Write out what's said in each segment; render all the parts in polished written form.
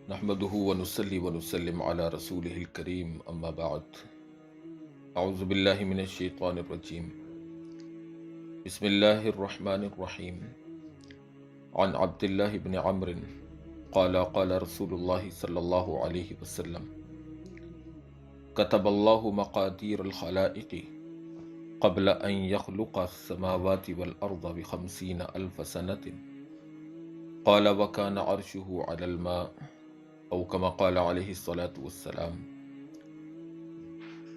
نحمده ونصلي ونسلم على رسوله الكريم أما بعد أعوذ بالله من الشيطان الرجيم بسم الله الرحمن الرحيم عن عبد الله بن عمرو قال رسول الله صلى الله عليه وسلم كتب الله مقادير الخلائق قبل أن يخلق السماوات والأرض ب50,000 سنة قال وكان عرشه على الماء او کما قال علیہ الصلاۃ والسلام۔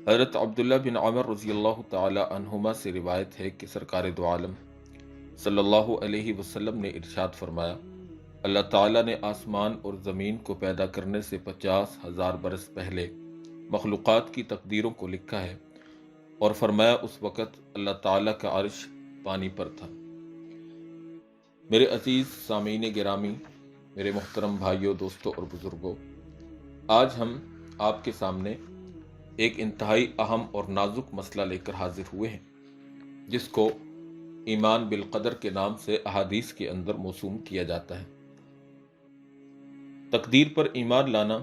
حضرت عبداللہ بن عمر رضی اللہ تعالی عنہما سے روایت ہے کہ سرکار دو عالم صلی اللہ علیہ وسلم نے ارشاد فرمایا، اللہ تعالیٰ نے آسمان اور زمین کو پیدا کرنے سے 50,000 برس پہلے مخلوقات کی تقدیروں کو لکھا ہے، اور فرمایا اس وقت اللہ تعالیٰ کا عرش پانی پر تھا۔ میرے عزیز سامعین گرامی، میرے محترم بھائیوں، دوستوں اور بزرگوں، آج ہم آپ کے سامنے ایک انتہائی اہم اور نازک مسئلہ لے کر حاضر ہوئے ہیں، جس کو ایمان بالقدر کے نام سے احادیث کے اندر موسوم کیا جاتا ہے۔ تقدیر پر ایمان لانا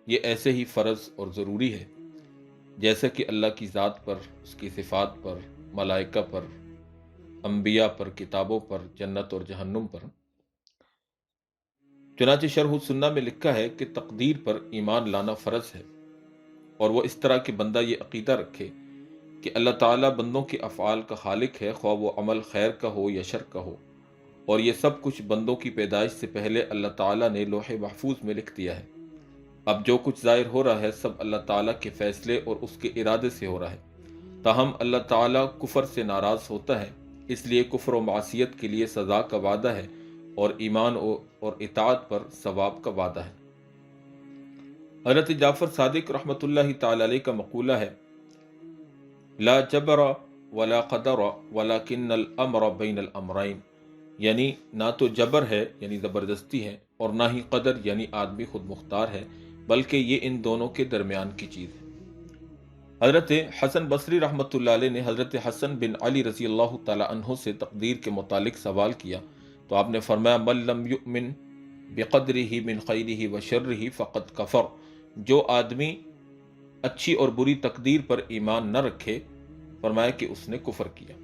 یہ ایسے ہی فرض اور ضروری ہے جیسے کہ اللہ کی ذات پر، اس کی صفات پر، ملائکہ پر، انبیاء پر، کتابوں پر، جنت اور جہنم پر۔ چنانچہ شرح السنہ میں لکھا ہے کہ تقدیر پر ایمان لانا فرض ہے، اور وہ اس طرح کہ بندہ یہ عقیدہ رکھے کہ اللہ تعالیٰ بندوں کے افعال کا خالق ہے، خواہ وہ عمل خیر کا ہو یا شر کا ہو، اور یہ سب کچھ بندوں کی پیدائش سے پہلے اللہ تعالیٰ نے لوح محفوظ میں لکھ دیا ہے۔ اب جو کچھ ظاہر ہو رہا ہے سب اللہ تعالیٰ کے فیصلے اور اس کے ارادے سے ہو رہا ہے، تاہم اللہ تعالیٰ کفر سے ناراض ہوتا ہے، اس لیے کفر و معصیت کے لیے سزا کا وعدہ ہے، اور ایمان اور اطاعت پر ثواب کا وعدہ ہے۔ حضرت جعفر صادق رحمۃ اللہ تعالی علیہ کا مقولہ ہے، لا جبر ولا قدر ولکن الامر بین الامرین، یعنی نہ تو جبر ہے یعنی زبردستی ہے، اور نہ ہی قدر یعنی آدمی خود مختار ہے، بلکہ یہ ان دونوں کے درمیان کی چیز ہے۔ حضرت حسن بصری رحمۃ اللہ علیہ نے حضرت حسن بن علی رضی اللہ تعالی عنہ سے تقدیر کے متعلق سوال کیا تو آپ نے فرمایا، من لم یؤمن بقدرہ من خیرہ وشرہ فقد کفر، جو آدمی اچھی اور بری تقدیر پر ایمان نہ رکھے، فرمایا کہ اس نے کفر کیا۔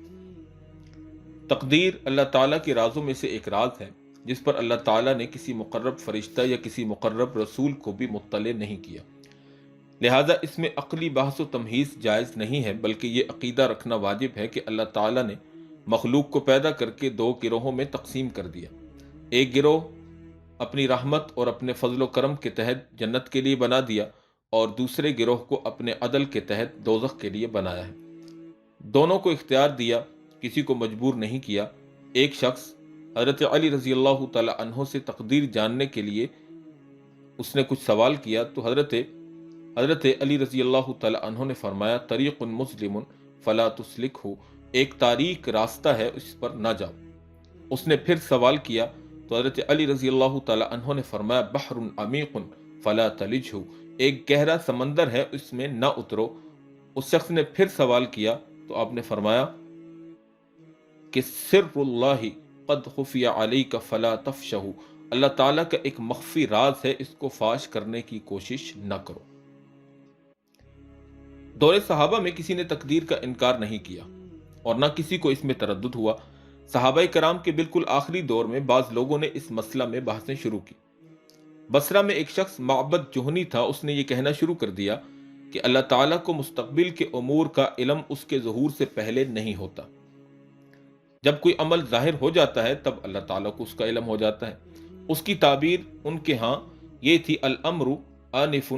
تقدیر اللہ تعالیٰ کے رازوں میں سے ایک راز ہے جس پر اللہ تعالیٰ نے کسی مقرب فرشتہ یا کسی مقرب رسول کو بھی مطلع نہیں کیا، لہذا اس میں عقلی بحث و تمہیز جائز نہیں ہے، بلکہ یہ عقیدہ رکھنا واجب ہے کہ اللہ تعالیٰ نے مخلوق کو پیدا کر کے دو گروہوں میں تقسیم کر دیا۔ ایک گروہ اپنی رحمت اور اپنے فضل و کرم کے تحت جنت کے لیے بنا دیا، اور دوسرے گروہ کو اپنے عدل کے تحت دوزخ کے لیے بنایا ہے۔ دونوں کو اختیار دیا، کسی کو مجبور نہیں کیا۔ ایک شخص حضرت علی رضی اللہ تعالی عنہ سے تقدیر جاننے کے لیے اس نے کچھ سوال کیا تو حضرت علی رضی اللہ تعالی عنہ نے فرمایا، طریق مسلم فلا تسلکہ، ایک تاریک راستہ ہے، اس پر نہ جاؤ۔ اس نے پھر سوال کیا تو حضرت علی رضی اللہ تعالی عنہ نے فرمایا، بحر عمیق فلا تلجہ، ایک گہرا سمندر ہے، اس میں نہ اترو۔ اس شخص نے پھر سوال کیا تو آپ نے فرمایا کہ سر اللہ قد خفی علیک فلا تفشہ، اللہ تعالیٰ کا ایک مخفی راز ہے، اس کو فاش کرنے کی کوشش نہ کرو۔ دور صحابہ میں کسی نے تقدیر کا انکار نہیں کیا اور نہ کسی کو اس میں تردد ہوا۔ صحابہ کرام کے بالکل آخری دور میں بعض لوگوں نے اس مسئلہ میں بحثیں شروع کی۔ بصرہ میں ایک شخص معبد جہنی تھا، اس نے یہ کہنا شروع کر دیا کہ اللہ تعالیٰ کو مستقبل کے امور کا علم اس کے ظہور سے پہلے نہیں ہوتا، جب کوئی عمل ظاہر ہو جاتا ہے تب اللہ تعالیٰ کو اس کا علم ہو جاتا ہے۔ اس کی تعبیر ان کے ہاں یہ تھی، الامر آنف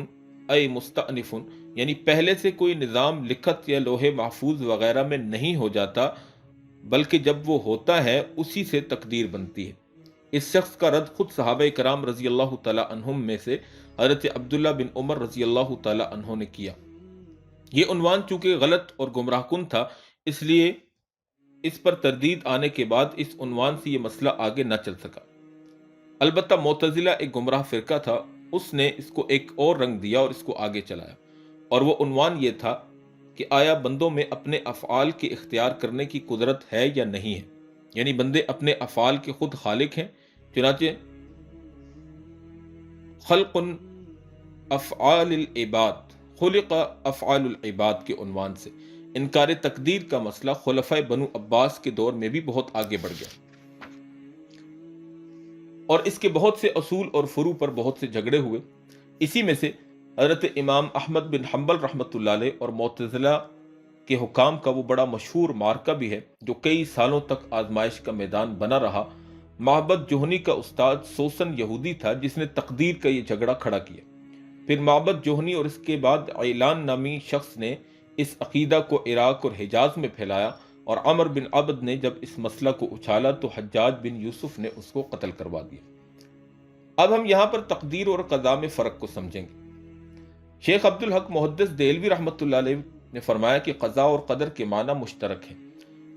اے مستأنف، یعنی پہلے سے کوئی نظام لکھت یا لوح محفوظ وغیرہ میں نہیں ہو جاتا، بلکہ جب وہ ہوتا ہے اسی سے تقدیر بنتی ہے۔ اس شخص کا رد خود صحابہ کرام رضی اللہ تعالی عنہم میں سے حضرت عبداللہ بن عمر رضی اللہ تعالی عنہ نے کیا۔ یہ عنوان چونکہ غلط اور گمراہ کن تھا، اس لیے اس پر تردید آنے کے بعد اس عنوان سے یہ مسئلہ آگے نہ چل سکا۔ البتہ معتزلہ ایک گمراہ فرقہ تھا، اس نے اس کو ایک اور رنگ دیا اور اس کو آگے چلایا، اور وہ عنوان یہ تھا کہ آیا بندوں میں اپنے افعال کے اختیار کرنے کی قدرت ہے یا نہیں ہے، یعنی بندے اپنے افعال کے خود خالق ہیں۔ چنانچہ خلق افعال العباد، خلق افعال العباد کے عنوان سے انکار تقدیر کا مسئلہ خلفائے بنو عباس کے دور میں بھی بہت آگے بڑھ گیا، اور اس کے بہت سے اصول اور فروع پر بہت سے جھگڑے ہوئے۔ اسی میں سے حضرت امام احمد بن حنبل رحمۃ اللہ علیہ اور معتزلہ کے حکام کا وہ بڑا مشہور معرکہ بھی ہے جو کئی سالوں تک آزمائش کا میدان بنا رہا۔ معبد جوہنی کا استاد سوسن یہودی تھا جس نے تقدیر کا یہ جھگڑا کھڑا کیا۔ پھر معبد جوہنی اور اس کے بعد عیلان نامی شخص نے اس عقیدہ کو عراق اور حجاز میں پھیلایا، اور عمر بن عبد نے جب اس مسئلہ کو اچھالا تو حجاج بن یوسف نے اس کو قتل کروا دیا۔ اب ہم یہاں پر تقدیر اور قضاء میں فرق کو سمجھیں گے۔ شیخ عبد الحق محدث دہلوی رحمۃ اللہ علیہ نے فرمایا کہ قضاء اور قدر کے معنی مشترک ہیں،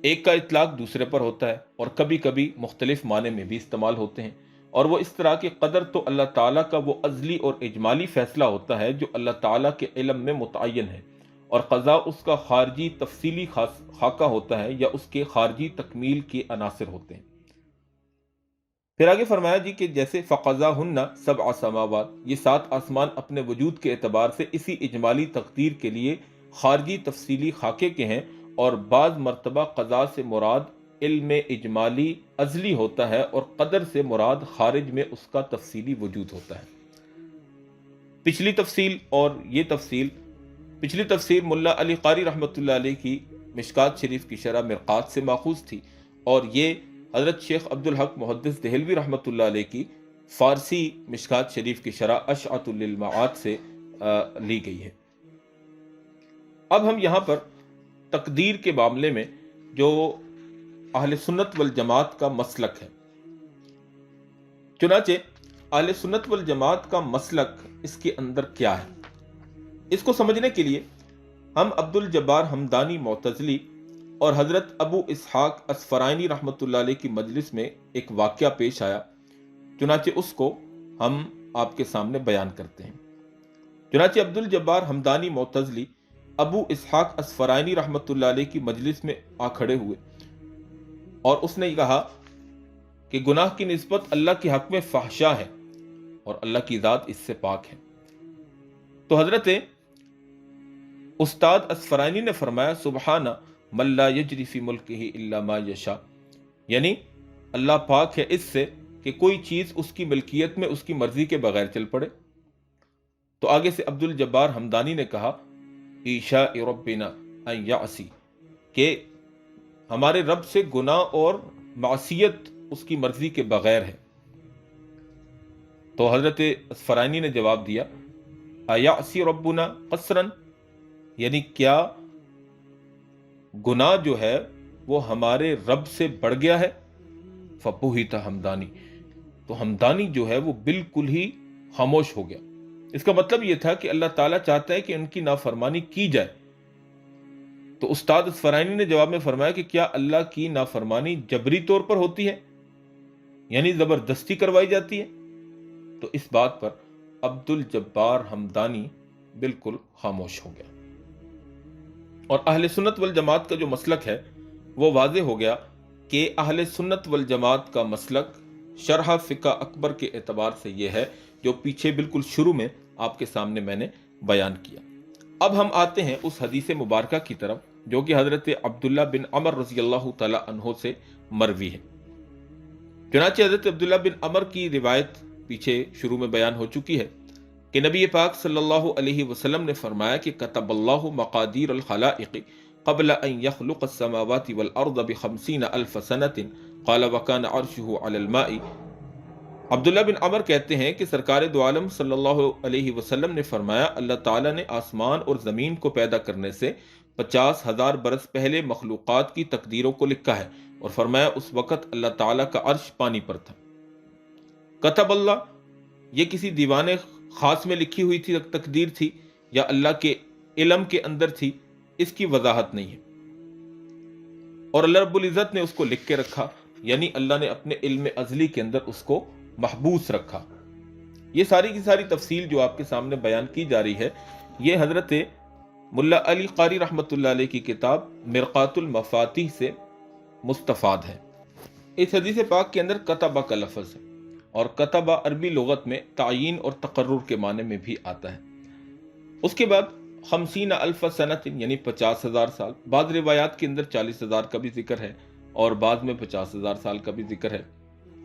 ایک کا اطلاق دوسرے پر ہوتا ہے اور کبھی کبھی مختلف معنی میں بھی استعمال ہوتے ہیں، اور وہ اس طرح کہ قدر تو اللہ تعالیٰ کا وہ ازلی اور اجمالی فیصلہ ہوتا ہے جو اللہ تعالیٰ کے علم میں متعین ہے، اور قضاء اس کا خارجی تفصیلی خاکہ ہوتا ہے یا اس کے خارجی تکمیل کے عناصر ہوتے ہیں۔ پھر آگے فرمایا جی کہ جیسے فقضاہن سبع سماوات، یہ 7 آسمان اپنے وجود کے اعتبار سے اسی اجمالی تقدیر کے لیے خارجی تفصیلی خاکے کے ہیں، اور بعض مرتبہ قضاء سے مراد علم اجمالی ازلی ہوتا ہے اور قدر سے مراد خارج میں اس کا تفصیلی وجود ہوتا ہے۔ پچھلی تفسیر ملا علی قاری رحمۃ اللہ علیہ کی مشکات شریف کی شرح مرقات سے ماخوذ تھی، اور یہ حضرت شیخ عبد الحق محدث دہلوی رحمۃ اللہ علیہ کی فارسی مشکات شریف کی شرح اشعۃ للمعاد سے لی گئی ہے۔ اب ہم یہاں پر تقدیر کے معاملے میں جو اہل سنت والجماعت کا مسلک ہے، چنانچہ اہل سنت والجماعت کا مسلک اس کے اندر کیا ہے، اس کو سمجھنے کے لیے ہم عبد الجبار حمدانی معتزلی اور حضرت ابو اسحاق اصفرائینی رحمۃ اللہ علیہ کی مجلس میں ایک واقعہ پیش آیا، چنانچہ اس کو ہم آپ کے سامنے بیان کرتے ہیں۔ چنانچہ عبد الجبار حمدانی معتزلی ابو اسحاق اصفرائینی رحمۃ اللہ علیہ کی مجلس میں آ کھڑے ہوئے، اور اس نے کہا کہ گناہ کی نسبت اللہ کے حق میں فحشا ہے اور اللہ کی ذات اس سے پاک ہے۔ تو حضرت استاد اصفرائینی نے فرمایا سبحانہ من لا یجری فی ملکہ الا ما یشاء، یعنی اللہ پاک ہے اس سے کہ کوئی چیز اس کی ملکیت میں اس کی مرضی کے بغیر چل پڑے۔ تو آگے سے عبد الجبار حمدانی نے کہا ایشاء ربنا ان یعصی، کہ ہمارے رب سے گناہ اور معصیت اس کی مرضی کے بغیر ہے۔ تو حضرت اصفرائینی نے جواب دیا ایعصی ربنا قصرا، یعنی کیا گناہ جو ہے وہ ہمارے رب سے بڑھ گیا ہے؟ فبہت حمدانی، تو حمدانی جو ہے وہ بالکل ہی خاموش ہو گیا۔ اس کا مطلب یہ تھا کہ اللہ تعالیٰ چاہتا ہے کہ ان کی نافرمانی کی جائے۔ تو استاد اصفرائینی نے جواب میں فرمایا کہ کیا اللہ کی نافرمانی جبری طور پر ہوتی ہے، یعنی زبردستی کروائی جاتی ہے؟ تو اس بات پر عبد الجبار حمدانی بالکل خاموش ہو گیا، اور اہل سنت والجماعت کا جو مسلک ہے وہ واضح ہو گیا کہ اہل سنت والجماعت کا مسلک شرح فقہ اکبر کے اعتبار سے یہ ہے جو پیچھے بالکل شروع میں آپ کے سامنے میں نے بیان کیا۔ اب ہم آتے ہیں اس حدیث مبارکہ کی طرف جو کہ حضرت عبداللہ بن عمر رضی اللہ تعالی عنہ سے مروی ہے۔ چنانچہ حضرت عبداللہ بن عمر کی روایت پیچھے شروع میں بیان ہو چکی ہے کہ نبی پاک صلی اللہ علیہ وسلم نے فرمایا کہ کتب اللہ مقادیر الخلائق قبل ان يخلق السماوات والارض ب50 الف سنة قال وكان عرشه على الماء۔ عبداللہ بن عمر کہتے ہیں کہ سرکار دو عالم صلی اللہ علیہ وسلم نے فرمایا اللہ تعالیٰ نے آسمان اور زمین کو پیدا کرنے سے 50,000 برس پہلے مخلوقات کی تقدیروں کو لکھا ہے، اور فرمایا اس وقت اللہ تعالیٰ کا عرش پانی پر تھا۔ کتب اللہ، یہ کسی دیوان خاص میں لکھی ہوئی تھی تقدیر تھی یا اللہ کے علم کے اندر تھی، اس کی وضاحت نہیں ہے، اور اللہ رب العزت نے اس کو لکھ کے رکھا، یعنی اللہ نے اپنے علم ازلی کے اندر اس کو محبوس رکھا۔ یہ ساری کی ساری تفصیل جو آپ کے سامنے بیان کی جا رہی ہے یہ حضرت ملا علی قاری رحمۃ اللہ علیہ کی کتاب مرقات المفاتیح سے مستفاد ہے۔ اس حدیث پاک کے اندر کتبہ کا لفظ ہے، اور کتبہ عربی لغت میں تعیین اور تقرر کے معنی میں بھی آتا ہے۔ اس کے بعد 50,000 سنت یعنی 50,000 سال، بعض روایات کے اندر 40,000 کا بھی ذکر ہے اور بعض میں 50,000 سال کا بھی ذکر ہے۔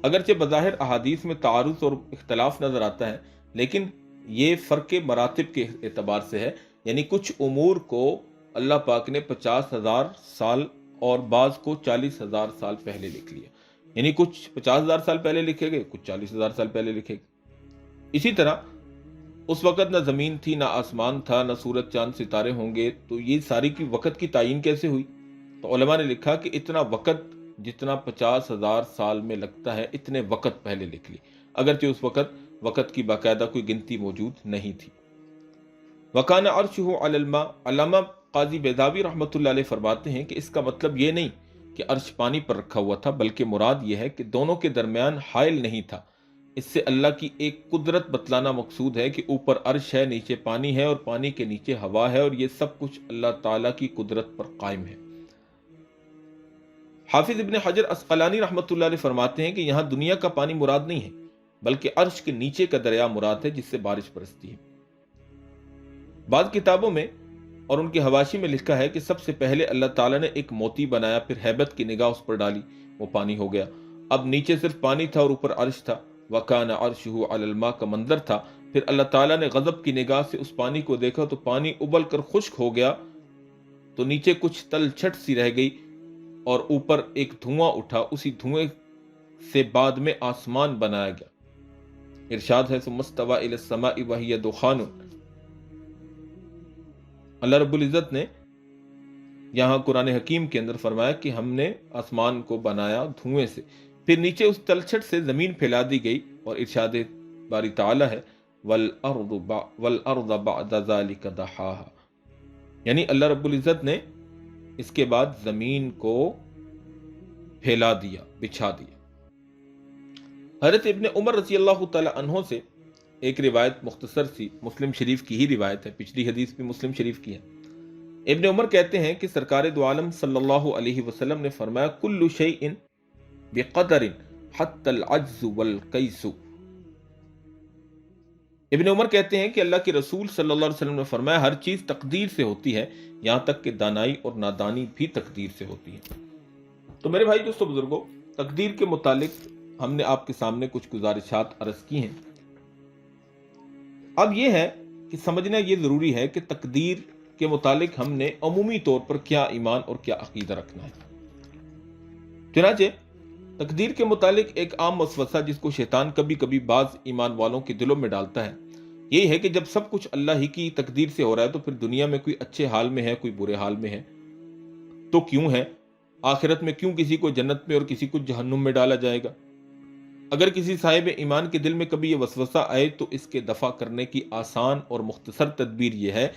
اگرچہ بظاہر احادیث میں تعارض اور اختلاف نظر آتا ہے، لیکن یہ فرق مراتب کے اعتبار سے ہے، یعنی کچھ امور کو اللہ پاک نے 50,000 سال اور بعض کو 40,000 سال پہلے لکھ لیا، یعنی کچھ 50,000 سال پہلے لکھے گئے، کچھ 40,000 سال پہلے لکھے گئے۔ اسی طرح اس وقت نہ زمین تھی، نہ آسمان تھا، نہ سورج چاند ستارے ہوں گے، تو یہ ساری کی وقت کی تعین کیسے ہوئی؟ تو علماء نے لکھا کہ اتنا وقت جتنا 50,000 سال میں لگتا ہے، اتنے وقت پہلے لکھ لی، اگرچہ اس وقت کی باقاعدہ کوئی گنتی موجود نہیں تھی۔ وَكَانَ عَرْشُهُ عَلَى الْمَاءِ، علامہ قاضی بیضاوی رحمۃ اللہ علیہ فرماتے ہیں کہ اس کا مطلب یہ نہیں کہ عرش پانی پر رکھا ہوا تھا، بلکہ مراد یہ ہے کہ دونوں کے درمیان حائل نہیں تھا۔ اس سے اللہ کی ایک قدرت بتلانا مقصود ہے کہ اوپر عرش ہے، نیچے پانی ہے اور پانی کے نیچے ہوا ہے، اور یہ سب کچھ اللہ تعالیٰ کی قدرت پر قائم ہے۔ حافظ ابن حجر عسقلانی رحمۃ اللہ علیہ فرماتے ہیں کہ یہاں دنیا کا پانی مراد نہیں ہے، بلکہ عرش کے نیچے کا دریا مراد ہے جس سے بارش برستی ہے۔ بعض کتابوں میں اور ان کے حواشی میں لکھا ہے کہ سب سے پہلے اللہ تعالیٰ نے ایک موتی بنایا، پھر ہیبت کی نگاہ اس پر ڈالی، وہ پانی ہو گیا۔ اب نیچے صرف پانی تھا اور اوپر عرش تھا۔ وَكَانَ عَرْشُهُ عَلَى الْمَاءِ کا منظر تھا۔ پھر اللہ تعالیٰ نے غضب کی نگاہ سے اس پانی کو دیکھا تو پانی ابل کر خشک ہو گیا، تو نیچے کچھ تل چھٹ سی رہ گئی اور اوپر ایک دھواں اٹھا، اسی دھوئیں سے بعد میں آسمان بنایا گیا۔ ارشاد ہے ثُمَّ اسْتَوَىٰ إِلَى السَّمَاءِ وَهِيَ دُخَانٌ۔ اللہ رب العزت نے یہاں قرآن حکیم کے اندر فرمایا کہ ہم نے آسمان کو بنایا دھوئیں سے، پھر نیچے اس تلچھٹ سے زمین پھیلا دی گئی، اور ارشاد باری تعالی ہے وَالْأَرْضَ بَعْدَ ذَلِكَ دَحَاهَا، یعنی اللہ رب العزت نے اس کے بعد زمین کو پھیلا دیا، بچھا دیا۔ حضرت ابن عمر رضی اللہ تعالی عنہ سے ایک روایت مختصر سی مسلم شریف کی ہی روایت ہے، پچھلی حدیث بھی مسلم شریف کی ہے۔ ابن عمر کہتے ہیں کہ سرکار دو عالم صلی اللہ علیہ وسلم نے فرمایا کل شیء بقدر حتی العجز والکیس۔ ابن عمر کہتے ہیں کہ اللہ کے رسول صلی اللہ علیہ وسلم نے فرمایا ہر چیز تقدیر سے ہوتی ہے، یہاں تک کہ دانائی اور نادانی بھی تقدیر سے ہوتی ہے۔ تو میرے بھائی دوستو بزرگوں، تقدیر کے متعلق ہم نے آپ کے سامنے کچھ گزارشات عرض کی ہیں۔ اب یہ ہے کہ سمجھنا یہ ضروری ہے کہ تقدیر کے متعلق ہم نے عمومی طور پر کیا ایمان اور کیا عقیدہ رکھنا ہے۔ چنانچہ تقدیر کے متعلق ایک عام وسوسہ جس کو شیطان کبھی کبھی بعض ایمان والوں کے دلوں میں ڈالتا ہے، یہی ہے کہ جب سب کچھ اللہ ہی کی تقدیر سے ہو رہا ہے تو پھر دنیا میں کوئی اچھے حال میں ہے، کوئی برے حال میں ہے، تو کیوں ہے؟ آخرت میں کیوں کسی کو جنت میں اور کسی کو جہنم میں ڈالا جائے گا؟ اگر کسی صاحب ایمان کے دل میں کبھی یہ وسوسہ آئے تو اس کے دفع کرنے کی آسان اور مختصر تدبیر یہ ہے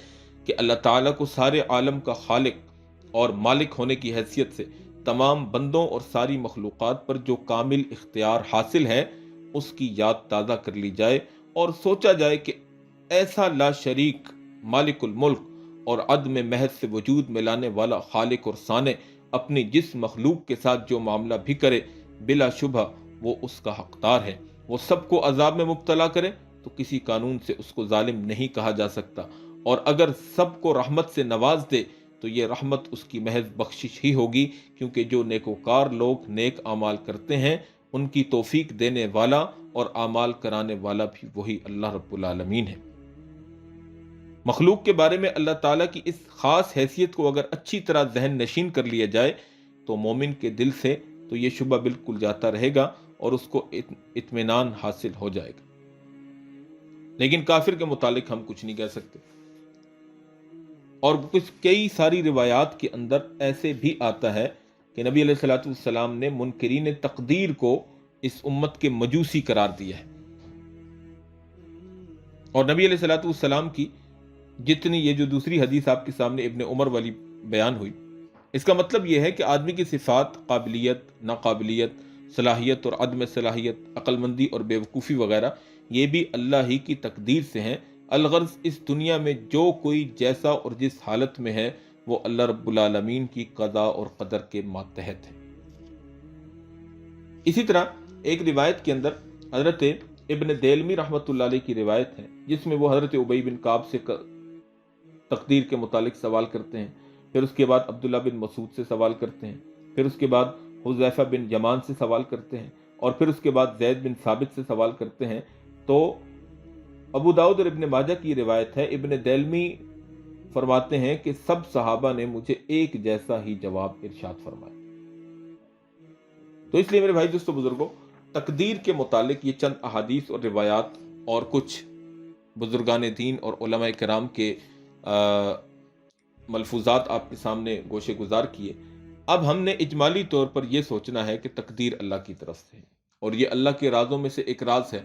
کہ اللہ تعالیٰ کو سارے عالم کا خالق اور مالک ہونے کی حیثیت سے تمام بندوں اور ساری مخلوقات پر جو کامل اختیار حاصل ہے اس کی یاد تازہ کر لی جائے اور سوچا جائے کہ ایسا لا شریک مالک الملک اور عدم محض سے وجود میں لانے والا خالق اور صانع اپنی جس مخلوق کے ساتھ جو معاملہ بھی کرے بلا شبہ وہ اس کا حقدار ہے۔ وہ سب کو عذاب میں مبتلا کرے تو کسی قانون سے اس کو ظالم نہیں کہا جا سکتا، اور اگر سب کو رحمت سے نواز دے تو یہ رحمت اس کی محض بخشش ہی ہوگی، کیونکہ جو نیکوکار لوگ نیک اعمال کرتے ہیں ان کی توفیق دینے والا اور اعمال کرانے والا بھی وہی اللہ رب العالمین ہے۔ مخلوق کے بارے میں اللہ تعالیٰ کی اس خاص حیثیت کو اگر اچھی طرح ذہن نشین کر لیا جائے تو مومن کے دل سے تو یہ شبہ بالکل جاتا رہے گا اور اس کو اطمینان حاصل ہو جائے گا۔ لیکن کافر کے متعلق ہم کچھ نہیں کہہ سکتے، اور کئی ساری روایات کے اندر ایسے بھی آتا ہے کہ نبی علیہ الصلوۃ والسلام نے منکرین تقدیر کو اس امت کے مجوسی قرار دیا ہے، اور نبی علیہ الصلوۃ والسلام کی جتنی یہ جو دوسری حدیث آپ کے سامنے ابن عمر والی بیان ہوئی، اس کا مطلب یہ ہے کہ آدمی کی صفات، قابلیت، ناقابلیت، صلاحیت اور عدم صلاحیت، عقل مندی اور بیوقوفی وغیرہ یہ بھی اللہ ہی کی تقدیر سے ہیں۔ الغرض اس دنیا میں جو کوئی جیسا اور جس حالت میں ہے وہ اللہ رب العالمین کی قضاء اور قدر کے ماتحت ہے۔ اسی طرح ایک روایت کے اندر حضرت ابن دیلمی رحمۃ اللہ علیہ کی روایت ہے جس میں وہ حضرت ابی بن کعب سے تقدیر کے متعلق سوال کرتے ہیں، پھر اس کے بعد عبداللہ بن مسعود سے سوال کرتے ہیں، پھر اس کے بعد حذیفہ بن یمان سے سوال کرتے ہیں، اور پھر اس کے بعد زید بن ثابت سے سوال کرتے ہیں۔ تو ابو داؤد اور ابن ماجہ کی روایت ہے، ابن دیلمی فرماتے ہیں کہ سب صحابہ نے مجھے ایک جیسا ہی جواب ارشاد فرمایا۔ تو اس لیے میرے بھائی دوستو بزرگوں، تقدیر کے متعلق یہ چند احادیث اور روایات اور کچھ بزرگان دین اور علماء کرام کے ملفوظات آپ کے سامنے گوشے گزار کیے۔ اب ہم نے اجمالی طور پر یہ سوچنا ہے کہ تقدیر اللہ کی طرف سے ہے، اور یہ اللہ کے رازوں میں سے ایک راز ہے،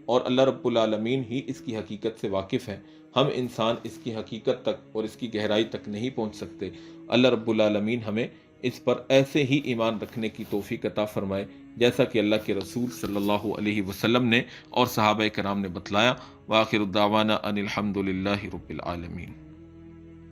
اور اللہ رب العالمین ہی اس کی حقیقت سے واقف ہے۔ ہم انسان اس کی حقیقت تک اور اس کی گہرائی تک نہیں پہنچ سکتے۔ اللہ رب العالمین ہمیں اس پر ایسے ہی ایمان رکھنے کی توفیق عطا فرمائے جیسا کہ اللہ کے رسول صلی اللہ علیہ وسلم نے اور صحابہ کرام نے بتلایا۔ وآخر الدعوانا ان الحمد للہ رب العالمین۔